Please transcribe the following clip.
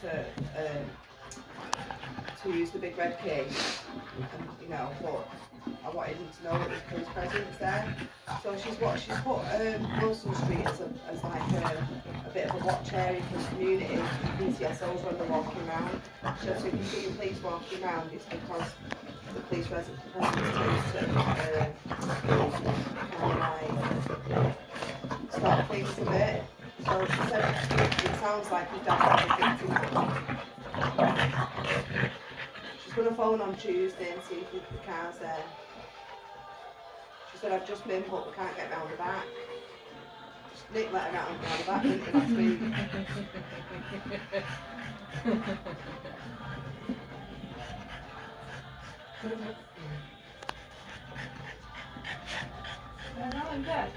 to use the big red key, and you know, but I wanted him to know that there's police presence there. So she's put Wilson Street as like a bit of a watch area for the community. PCSOs when they're walking around. So if you see the police walking around, it's because the police presence tends to kind of like stop things a bit. So she said it sounds like your dad had a victim. She's going to phone on Tuesday and see if the car's there. She said, I've just been, but we can't get round the back. Nick let her out on the back, didn't he, last week? They're not in bed.